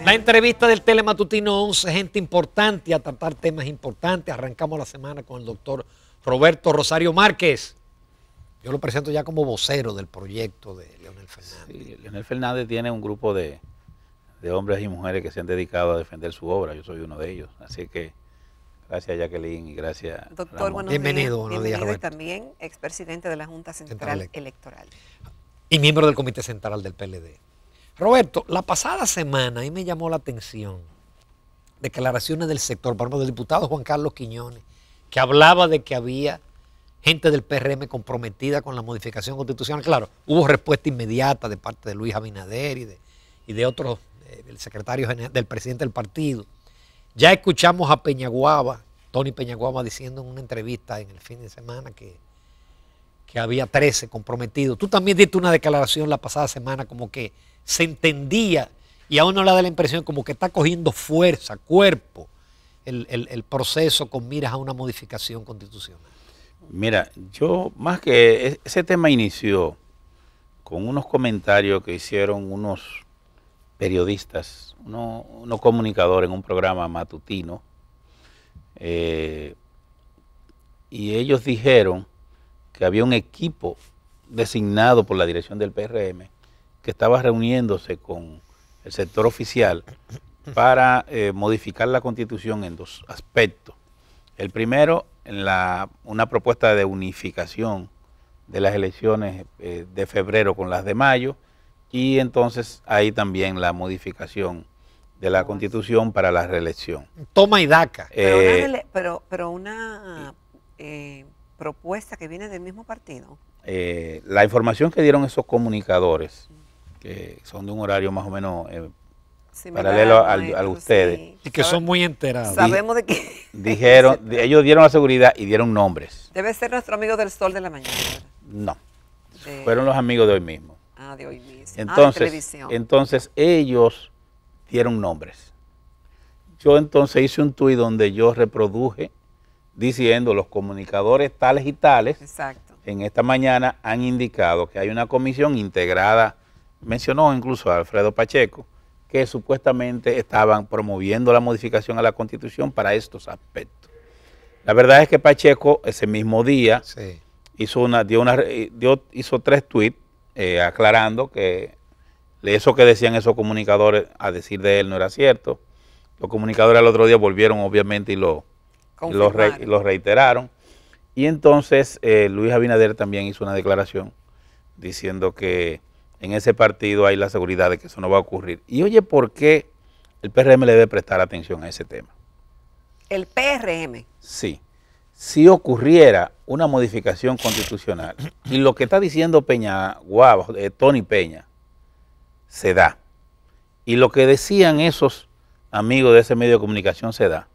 La entrevista del Telematutino 11, gente importante a tratar temas importantes. Arrancamos la semana con el doctor Roberto Rosario Márquez. Yo lo presento ya como vocero del proyecto de Leonel Fernández. Sí, Leonel Fernández tiene un grupo de hombres y mujeres que se han dedicado a defender su obra. Yo soy uno de ellos. Así que gracias, Jacqueline, y gracias, doctor, Ramón. buenos Bienvenido, días. buenos días, Bienvenido, y Roberto. también expresidente de la Junta Central Electoral. Y miembro del Comité Central del PLD. Roberto, la pasada semana a mí me llamó la atención declaraciones del sector, por ejemplo, del diputado Juan Carlos Quiñones, que hablaba de que había gente del PRM comprometida con la modificación constitucional. Claro, hubo respuesta inmediata de parte de Luis Abinader y de otros, del secretario general, del presidente del partido. Ya escuchamos a Peñaguaba, Tony Peñaguaba, diciendo en una entrevista en el fin de semana que había 13 comprometidos. Tú también diste una declaración la pasada semana como que se entendía y a uno le da la impresión como que está cogiendo fuerza, cuerpo, el proceso con miras a una modificación constitucional. Mira, yo más que ese tema inició con unos comentarios que hicieron unos periodistas, unos comunicadores en un programa matutino, y ellos dijeron que había un equipo designado por la dirección del PRM que estaba reuniéndose con el sector oficial para modificar la Constitución en dos aspectos. El primero, en una propuesta de unificación de las elecciones de febrero con las de mayo, y entonces ahí también la modificación de la Constitución para la reelección. Toma y daca. Pero una propuesta que viene del mismo partido. La información que dieron esos comunicadores, que son de un horario más o menos paralelo al ustedes. Sí. Y que son muy enterados. Sabemos de qué. Dijeron, ellos dieron la seguridad y dieron nombres. Debe ser nuestro amigo del Sol de la Mañana, ¿verdad? No, fueron los amigos de hoy mismo. De hoy mismo. Entonces, televisión. entonces ellos dieron nombres. Yo entonces hice un tuit donde yo reproduje diciendo los comunicadores tales y tales. Exacto. En esta mañana han indicado que hay una comisión integrada, mencionó incluso a Alfredo Pacheco, que supuestamente estaban promoviendo la modificación a la Constitución para estos aspectos. La verdad es que Pacheco ese mismo día hizo 3 tweets aclarando que eso que decían esos comunicadores, a decir de él, no era cierto. Los comunicadores al otro día volvieron obviamente y lo reiteraron. Y entonces Luis Abinader también hizo una declaración diciendo que en ese partido hay la seguridad de que eso no va a ocurrir. Y oye, ¿por qué el PRM le debe prestar atención a ese tema? ¿El PRM? Sí. Si ocurriera una modificación constitucional y lo que está diciendo Peñaguaba, Tony Peña, se da, y lo que decían esos amigos de ese medio de comunicación se da,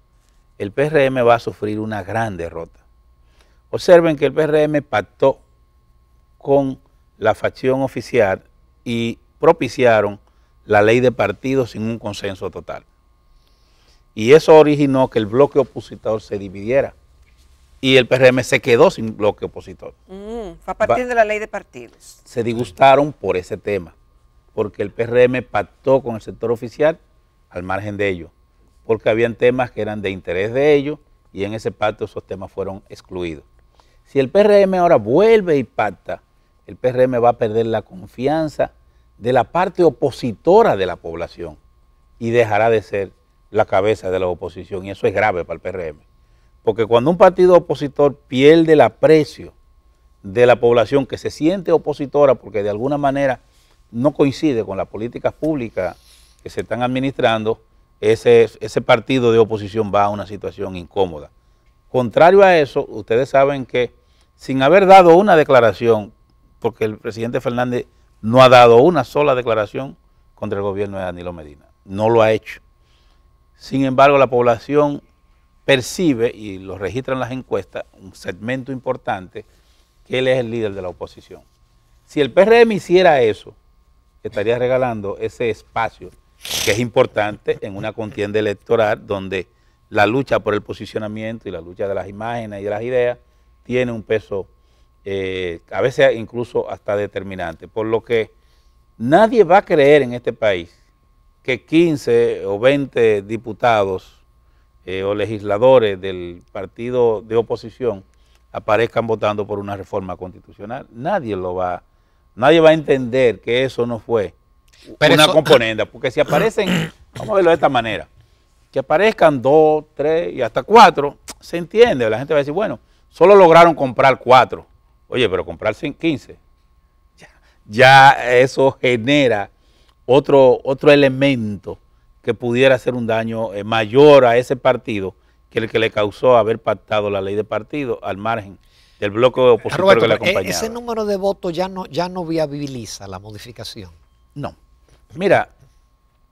el PRM va a sufrir una gran derrota. Observen que el PRM pactó con la facción oficial y propiciaron la ley de partidos sin un consenso total. Y eso originó que el bloque opositor se dividiera y el PRM se quedó sin bloque opositor. Fue a partir de la ley de partidos. Se disgustaron por ese tema, porque el PRM pactó con el sector oficial al margen de ello, porque habían temas que eran de interés de ellos y en ese pacto esos temas fueron excluidos. Si el PRM ahora vuelve y pacta, el PRM va a perder la confianza de la parte opositora de la población y dejará de ser la cabeza de la oposición, y eso es grave para el PRM. Porque cuando un partido opositor pierde el aprecio de la población que se siente opositora porque de alguna manera no coincide con las políticas públicas que se están administrando, ese partido de oposición va a una situación incómoda. Contrario a eso, ustedes saben que sin haber dado una declaración, porque el presidente Fernández no ha dado una sola declaración contra el gobierno de Danilo Medina, no lo ha hecho. Sin embargo, la población percibe, y lo registran las encuestas, un segmento importante, que él es el líder de la oposición. Si el PRM hiciera eso, estaría regalando ese espacio que es importante en una contienda electoral donde la lucha por el posicionamiento y la lucha de las imágenes y de las ideas tiene un peso, a veces incluso hasta determinante. Por lo que nadie va a creer en este país que 15 o 20 diputados o legisladores del partido de oposición aparezcan votando por una reforma constitucional. Nadie va a entender que eso no fue una componenda, porque si aparecen, vamos a verlo de esta manera, que aparezcan 2, 3 y hasta 4, se entiende, la gente va a decir, bueno, solo lograron comprar 4, oye, pero comprar 15, ya eso genera otro elemento que pudiera hacer un daño mayor a ese partido que el que le causó haber pactado la ley de partido al margen del bloque opositor Roberto, que le acompañaba. Ese número de votos ya no viabiliza la modificación. No. Mira,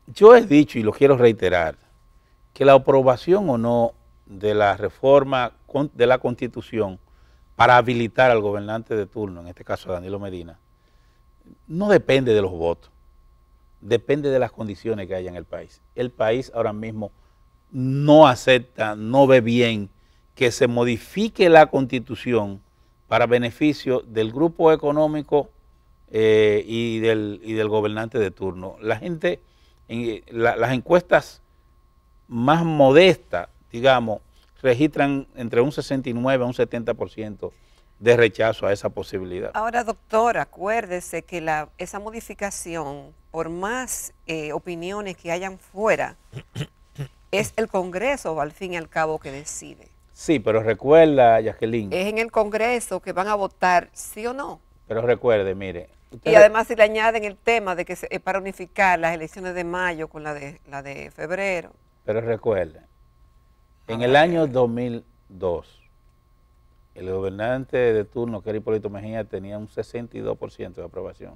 yo he dicho y lo quiero reiterar, que la aprobación o no de la reforma de la Constitución para habilitar al gobernante de turno, en este caso a Danilo Medina, no depende de los votos, depende de las condiciones que haya en el país. El país ahora mismo no acepta, no ve bien que se modifique la Constitución para beneficio del grupo económico y del gobernante de turno. La gente, las encuestas más modestas, digamos, registran entre un 69 a un 70% de rechazo a esa posibilidad. Ahora, doctor, acuérdese que esa modificación, por más opiniones que hayan fuera, es el Congreso, al fin y al cabo, que decide. Sí, pero recuerda, Jacqueline. Es en el Congreso que van a votar sí o no. Pero recuerde, mire. Y además si le añaden el tema de que es para unificar las elecciones de mayo con la de febrero. Pero recuerde, en el año 2002, el gobernante de turno, que era Hipólito Mejía, tenía un 62% de aprobación.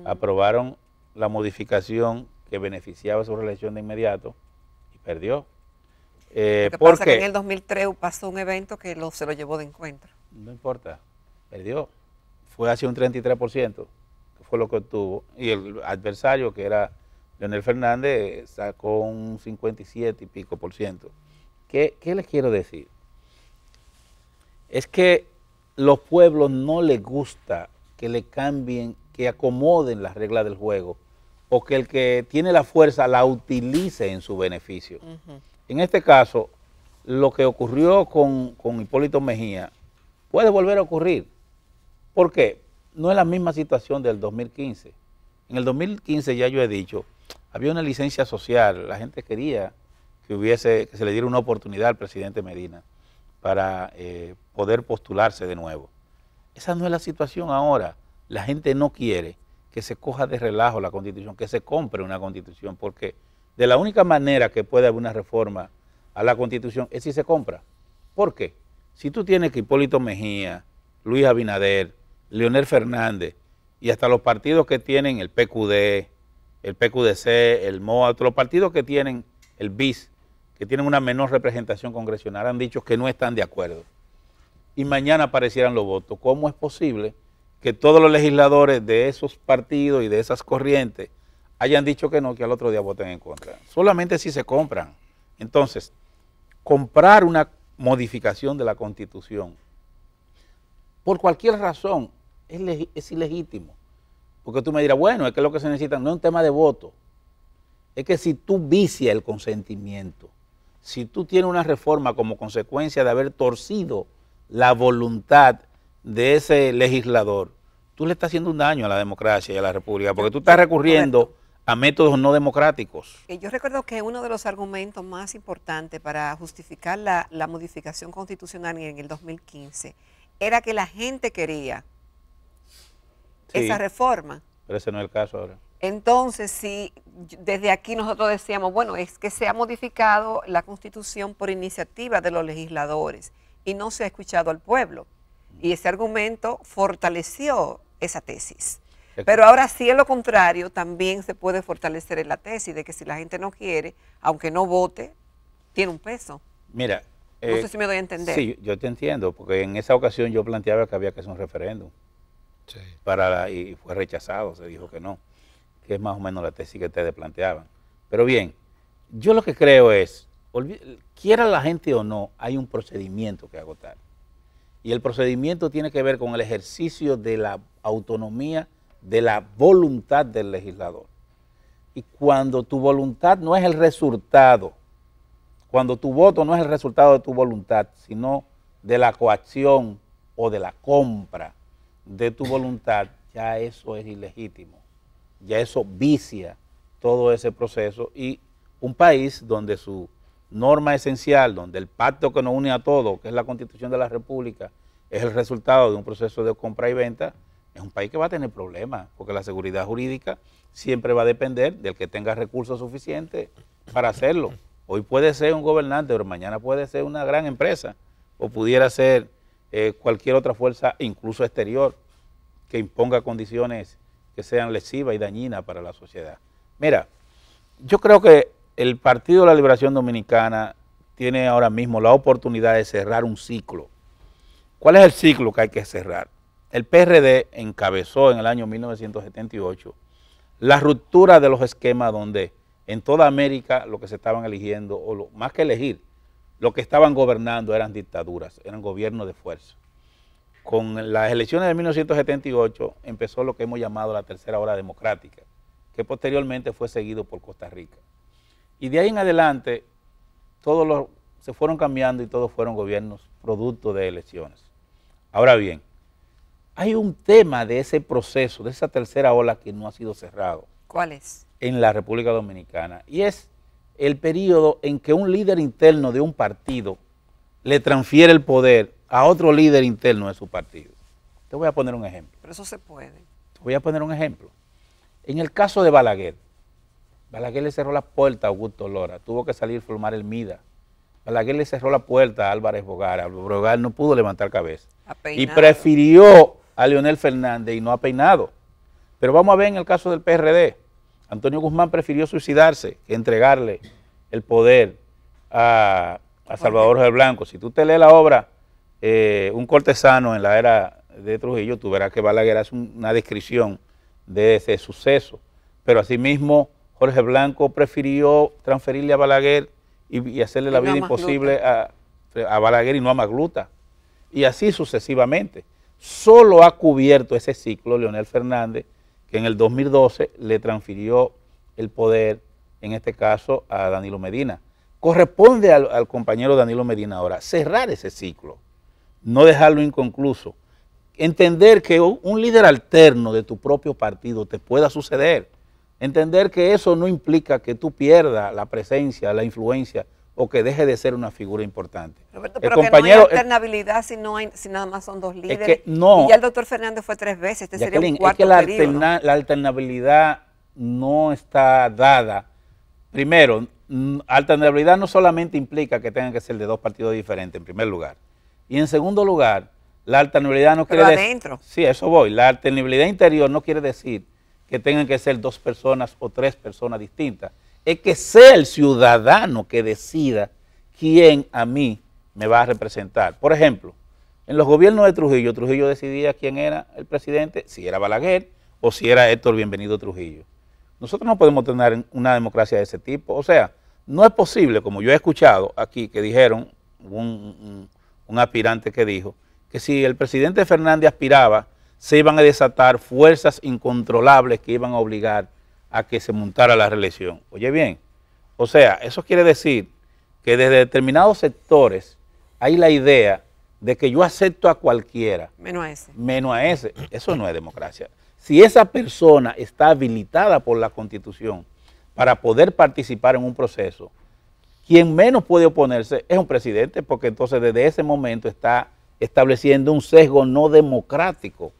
Aprobaron la modificación que beneficiaba su reelección de inmediato y perdió. Lo que pasa que en el 2003 pasó un evento que se lo llevó de encuentro. No importa, perdió. Fue hacia un 33%, que fue lo que obtuvo. Y el adversario, que era Leonel Fernández, sacó un 57 y pico por ciento. ¿Qué les quiero decir? Es que los pueblos no les gusta que le cambien, que acomoden las reglas del juego, o que el que tiene la fuerza la utilice en su beneficio. En este caso, lo que ocurrió con Hipólito Mejía puede volver a ocurrir. ¿Por qué? No es la misma situación del 2015. En el 2015, ya yo he dicho, había una licencia social, la gente quería que se le diera una oportunidad al presidente Medina para poder postularse de nuevo. Esa no es la situación ahora. La gente no quiere que se coja de relajo la Constitución, que se compre una Constitución, porque de la única manera que puede haber una reforma a la Constitución es si se compra. ¿Por qué? Si tú tienes que Hipólito Mejía, Luis Abinader, Leonel Fernández y hasta los partidos que tienen el PQD, el PQDC, el MOA, los partidos que tienen el BIS, que tienen una menor representación congresional, han dicho que no están de acuerdo. Y mañana aparecieran los votos. ¿Cómo es posible que todos los legisladores de esos partidos y de esas corrientes hayan dicho que no, que al otro día voten en contra? Solamente si se compran. Entonces, comprar una modificación de la Constitución, por cualquier razón, es ilegítimo. Porque tú me dirás, bueno, es que lo que se necesita no es un tema de voto. Es que si tú vicias el consentimiento, si tú tienes una reforma como consecuencia de haber torcido la voluntad de ese legislador, tú le estás haciendo un daño a la democracia y a la república, porque tú estás recurriendo a métodos no democráticos. Yo recuerdo que uno de los argumentos más importantes para justificar la modificación constitucional en el 2015 era que la gente quería esa reforma. Pero ese no es el caso ahora. Entonces, si desde aquí nosotros decíamos, bueno, es que se ha modificado la Constitución por iniciativa de los legisladores y no se ha escuchado al pueblo. Y ese argumento fortaleció esa tesis. Pero ahora sí, es lo contrario, también se puede fortalecer en la tesis de que si la gente no quiere, aunque no vote, tiene un peso. Mira. No sé si me doy a entender. Sí, yo te entiendo, porque en esa ocasión yo planteaba que había que hacer un referéndum. Sí. Y fue rechazado, se dijo que no, que es más o menos la tesis que ustedes planteaban. Pero bien, yo lo que creo es, quiera la gente o no, hay un procedimiento que agotar. Y el procedimiento tiene que ver con el ejercicio de la autonomía, de la voluntad del legislador. Y cuando tu voluntad no es el resultado, cuando tu voto no es el resultado de tu voluntad, sino de la coacción o de la compra de tu voluntad, ya eso es ilegítimo, ya eso vicia todo ese proceso. Y un país donde su norma esencial, donde el pacto que nos une a todos, que es la Constitución de la República, es el resultado de un proceso de compra y venta, es un país que va a tener problemas, porque la seguridad jurídica siempre va a depender del que tenga recursos suficientes para hacerlo. Hoy puede ser un gobernante, pero mañana puede ser una gran empresa, o pudiera ser cualquier otra fuerza, incluso exterior, que imponga condiciones que sean lesivas y dañinas para la sociedad. Mira, yo creo que el Partido de la Liberación Dominicana tiene ahora mismo la oportunidad de cerrar un ciclo. ¿Cuál es el ciclo que hay que cerrar? El PRD encabezó en el año 1978 la ruptura de los esquemas donde en toda América lo que se estaban eligiendo, o más que elegir, lo que estaban gobernando eran dictaduras, eran gobiernos de fuerza. Con las elecciones de 1978 empezó lo que hemos llamado la tercera ola democrática, que posteriormente fue seguido por Costa Rica. Y de ahí en adelante todos se fueron cambiando y todos fueron gobiernos producto de elecciones. Ahora bien, hay un tema de ese proceso, de esa tercera ola que no ha sido cerrado. ¿Cuál es? En la República Dominicana, y es el periodo en que un líder interno de un partido le transfiere el poder a otro líder interno de su partido. Te voy a poner un ejemplo. Pero eso se puede. Te voy a poner un ejemplo. En el caso de Balaguer, Balaguer le cerró la puerta a Augusto Lora, tuvo que salir Flomar Elmida. Balaguer le cerró la puerta a Álvarez Bogar, Bogar no pudo levantar cabeza. Y prefirió a Leonel Fernández y no ha peinado. Pero vamos a ver en el caso del PRD. Antonio Guzmán prefirió suicidarse que entregarle el poder a Salvador Jorge Blanco. Si tú te lees la obra Un cortesano en la era de Trujillo, tú verás que Balaguer hace una descripción de ese suceso. Pero asimismo, Jorge Blanco prefirió transferirle a Balaguer y hacerle la vida imposible a Balaguer y no a Magluta. Y así sucesivamente. Solo ha cubierto ese ciclo Leonel Fernández, que en el 2012 le transfirió el poder, en este caso, a Danilo Medina. Corresponde al compañero Danilo Medina ahora cerrar ese ciclo, no dejarlo inconcluso. Entender que un líder alterno de tu propio partido te pueda suceder. Entender que eso no implica que tú pierdas la presencia, la influencia o que deje de ser una figura importante. Roberto, pero que no hay alternabilidad si nada más son dos líderes. Es que no, y ya el doctor Fernández fue 3 veces, este sería un cuarto periodo. La alternabilidad no está dada. Primero, alternabilidad no solamente implica que tengan que ser de 2 partidos diferentes, en primer lugar. Y en segundo lugar, la alternabilidad no quiere decir... adentro. Sí, a eso voy. La alternabilidad interior no quiere decir que tengan que ser 2 personas o 3 personas distintas. Es que sea el ciudadano que decida quién a mí me va a representar. Por ejemplo, en los gobiernos de Trujillo, Trujillo decidía quién era el presidente, si era Balaguer o si era Héctor Bienvenido Trujillo. Nosotros no podemos tener una democracia de ese tipo. O sea, no es posible, como yo he escuchado aquí, que dijeron, un aspirante que dijo, que si el presidente Fernández aspiraba, se iban a desatar fuerzas incontrolables que iban a obligar a que se montara la reelección. Oye bien, o sea, eso quiere decir que desde determinados sectores hay la idea de que yo acepto a cualquiera. Menos a ese. Menos a ese. Eso no es democracia. Si esa persona está habilitada por la Constitución para poder participar en un proceso, quien menos puede oponerse es un presidente, porque entonces desde ese momento está estableciendo un sesgo no democrático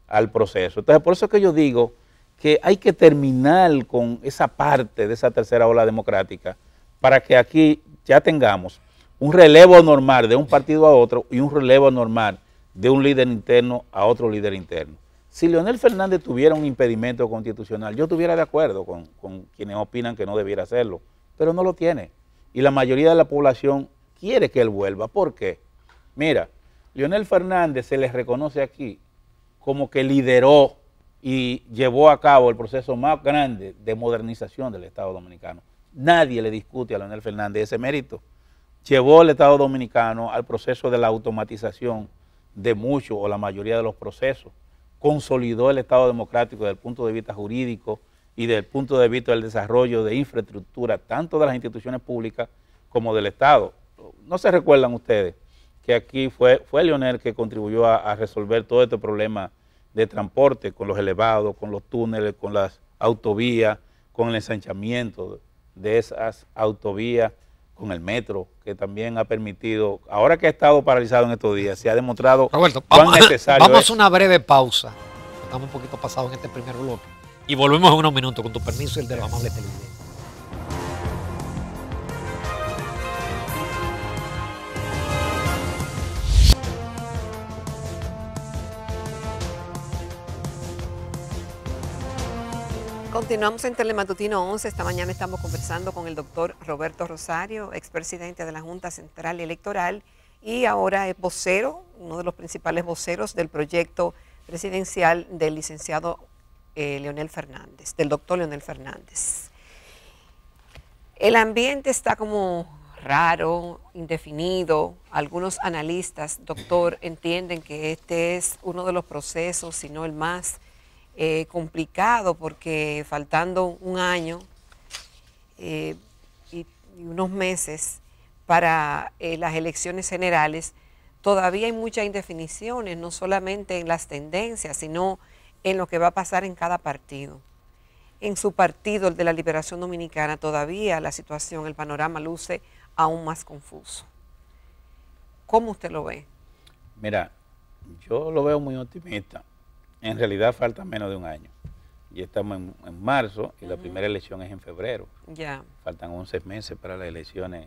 al proceso. Entonces, por eso es que yo digo que hay que terminar con esa parte de esa tercera ola democrática para que aquí ya tengamos un relevo normal de un partido a otro y un relevo normal de un líder interno a otro líder interno. Si Leonel Fernández tuviera un impedimento constitucional, yo estuviera de acuerdo con quienes opinan que no debiera hacerlo, pero no lo tiene. Y la mayoría de la población quiere que él vuelva. ¿Por qué? Mira, Leonel Fernández se le reconoce aquí como que lideró y llevó a cabo el proceso más grande de modernización del Estado Dominicano. Nadie le discute a Leonel Fernández ese mérito. Llevó el Estado Dominicano al proceso de la automatización de muchos o la mayoría de los procesos. Consolidó el Estado democrático desde el punto de vista jurídico, y desde el punto de vista del desarrollo de infraestructura, tanto de las instituciones públicas como del Estado. ¿No se recuerdan ustedes que aquí fue Leonel que contribuyó a resolver todo este problema de transporte con los elevados, con los túneles, con las autovías, con el ensanchamiento de esas autovías, con el metro, que también ha permitido, ahora que ha estado paralizado en estos días, se ha demostrado Roberto, cuán necesario vamos es. a una breve pausa. Estamos un poquito pasados en este primer bloque. Y volvemos en unos minutos, con tu permiso y el de los amables televidentes. Continuamos en Telematutino 11. Esta mañana estamos conversando con el doctor Roberto Rosario, expresidente de la Junta Central Electoral y ahora es vocero, uno de los principales voceros del proyecto presidencial del licenciado Leonel Fernández, del doctor Leonel Fernández. El ambiente está como raro, indefinido. Algunos analistas, doctor, entienden que este es uno de los procesos, si no el más complicado, porque faltando un año y unos meses para las elecciones generales, todavía hay muchas indefiniciones, no solamente en las tendencias, sino en lo que va a pasar en cada partido. En su partido, el de la Liberación Dominicana, todavía la situación, el panorama luce aún más confuso. ¿Cómo usted lo ve? Mira, yo lo veo muy optimista. En realidad falta menos de un año. Ya estamos en marzo y la primera elección es en febrero. Ya. Faltan 11 meses para las elecciones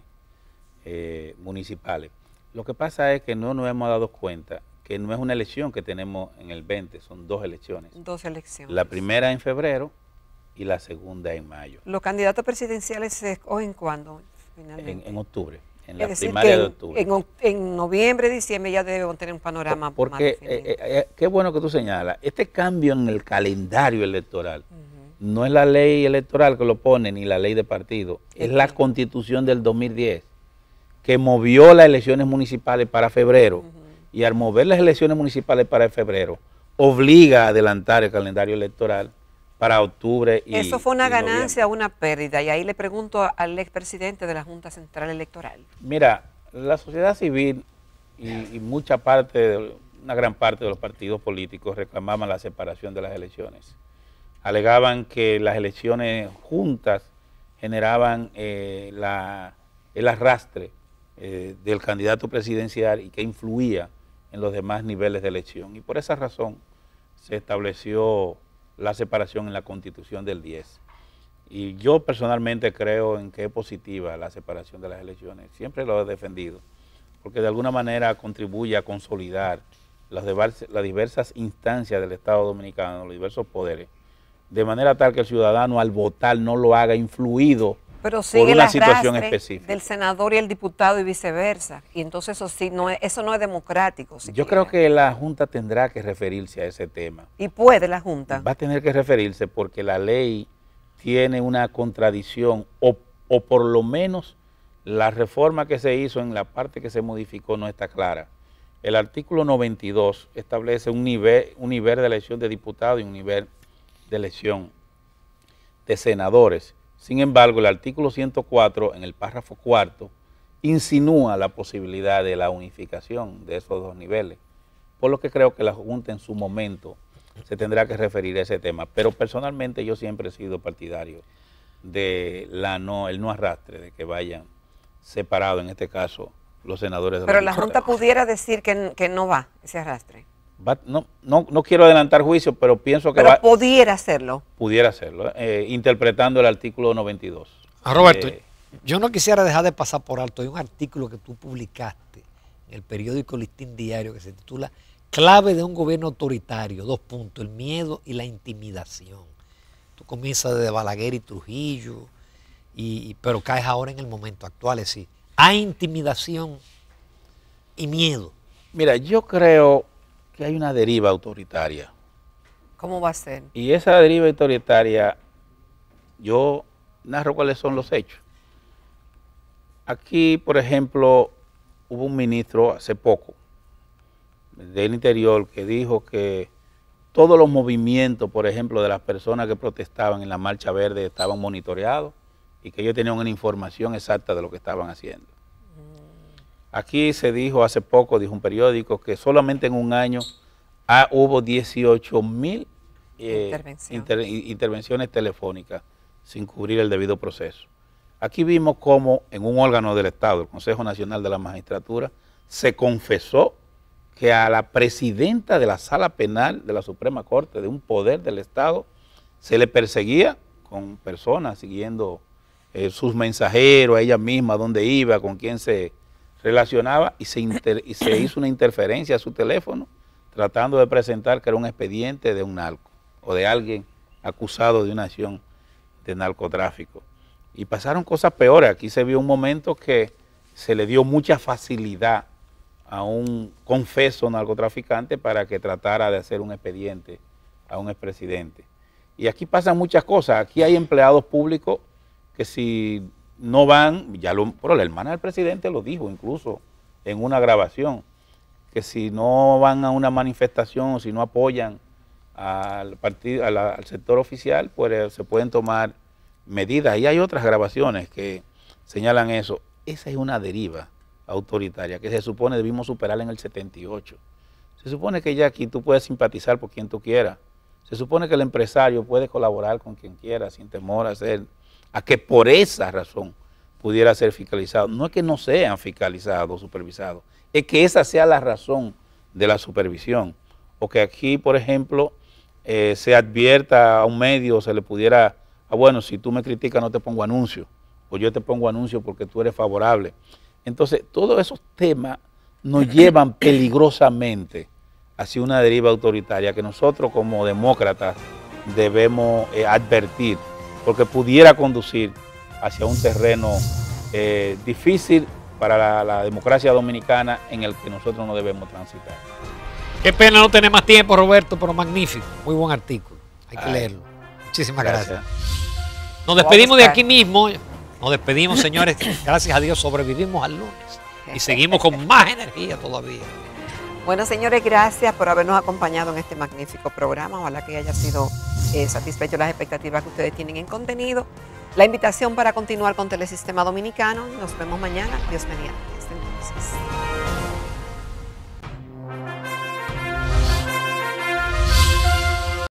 municipales. Lo que pasa es que no nos hemos dado cuenta que no es una elección que tenemos en el 20, son dos elecciones. Dos elecciones. La primera en febrero y la segunda en mayo. ¿Los candidatos presidenciales se escogen cuándo? Finalmente? En octubre, en la Es decir, primaria que de octubre. en noviembre, diciembre ya debemos tener un panorama Porque más definido. qué bueno que tú señalas, este cambio en el calendario electoral no es la ley electoral que lo pone ni la ley de partido, es la Constitución del 2010 que movió las elecciones municipales para febrero y al mover las elecciones municipales para febrero obliga a adelantar el calendario electoral para octubre y ¿Eso fue una y ganancia o noviembre. una pérdida? Y ahí le pregunto al expresidente de la Junta Central Electoral. Mira, la sociedad civil y una gran parte de los partidos políticos reclamaban la separación de las elecciones. Alegaban que las elecciones juntas generaban el arrastre del candidato presidencial y que influía en los demás niveles de elección. Y por esa razón se estableció la separación en la Constitución del 10. Y yo personalmente creo en que es positiva la separación de las elecciones. Siempre lo he defendido, porque de alguna manera contribuye a consolidar las diversas instancias del Estado Dominicano, los diversos poderes, de manera tal que el ciudadano al votar no lo haga influido Pero por sigue el una situación arrastre específica. del senador y el diputado y viceversa. Y entonces eso sí, eso no es democrático. Yo creo que la Junta tendrá que referirse a ese tema. Y puede la Junta. Va a tener que referirse porque la ley tiene una contradicción o por lo menos la reforma que se hizo en la parte que se modificó no está clara. El artículo 92 establece un nivel de elección de diputados y un nivel de elección de senadores. Sin embargo, el artículo 104 en el párrafo cuarto insinúa la posibilidad de la unificación de esos dos niveles, por lo que creo que la Junta en su momento se tendrá que referir a ese tema. Pero personalmente yo siempre he sido partidario de el no arrastre, de que vayan separados, en este caso, los senadores de Pero la Junta pudiera decir que no va ese arrastre. No quiero adelantar juicio, pero pienso que Pero pudiera hacerlo. pudiera hacerlo, interpretando el artículo 92. Roberto, yo no quisiera dejar de pasar por alto. Hay un artículo que tú publicaste en el periódico Listín Diario que se titula Clave de un gobierno autoritario, : el miedo y la intimidación. Tú comienzas desde Balaguer y Trujillo, pero caes ahora en el momento actual, es decir, hay intimidación y miedo. Mira, yo creo que hay una deriva autoritaria. ¿Cómo va a ser? Y esa deriva autoritaria, yo narro cuáles son los hechos. Aquí, por ejemplo, hubo un ministro hace poco del Interior que dijo que todos los movimientos, por ejemplo, de las personas que protestaban en la Marcha Verde estaban monitoreados y que ellos tenían una información exacta de lo que estaban haciendo. Aquí se dijo hace poco, dijo un periódico, que solamente en un año hubo 18,000 intervenciones telefónicas sin cubrir el debido proceso. Aquí vimos cómo en un órgano del Estado, el Consejo Nacional de la Magistratura, se confesó que a la presidenta de la Sala Penal de la Suprema Corte, de un poder del Estado, se le perseguía con personas siguiendo sus mensajeros, a ella misma, dónde iba, con quién se relacionaba, y se hizo una interferencia a su teléfono tratando de presentar que era un expediente de un narco o de alguien acusado de una acción de narcotráfico. Y pasaron cosas peores. Aquí se vio un momento que se le dio mucha facilidad a un confeso narcotraficante para que tratara de hacer un expediente a un expresidente. Y aquí pasan muchas cosas. Aquí hay empleados públicos que si no van, pero la hermana del presidente lo dijo incluso en una grabación, que si no van a una manifestación o si no apoyan al partido, al sector oficial, pues se pueden tomar medidas. Y hay otras grabaciones que señalan eso. Esa es una deriva autoritaria que se supone debimos superar en el 78. Se supone que ya aquí tú puedes simpatizar por quien tú quieras. Se supone que el empresario puede colaborar con quien quiera sin temor a que por esa razón pudiera ser fiscalizado. No es que no sean fiscalizados o supervisados, es que esa sea la razón de la supervisión. O que aquí, por ejemplo, se advierta a un medio, se le pudiera, bueno, si tú me criticas no te pongo anuncio, o yo te pongo anuncio porque tú eres favorable. Entonces, todos esos temas nos llevan peligrosamente hacia una deriva autoritaria que nosotros como demócratas debemos advertir, porque pudiera conducir hacia un terreno difícil para la democracia dominicana en el que nosotros no debemos transitar. Qué pena no tener más tiempo, Roberto, pero magnífico. Muy buen artículo. Hay que leerlo. Muchísimas gracias. Nos despedimos de aquí mismo. Nos despedimos, señores. Gracias a Dios sobrevivimos al lunes. Y seguimos con más energía todavía. Bueno, señores, gracias por habernos acompañado en este magnífico programa. Ojalá que haya sido satisfecho las expectativas que ustedes tienen en contenido. La invitación para continuar con Telesistema Dominicano. Nos vemos mañana. Dios mediante. Hasta entonces.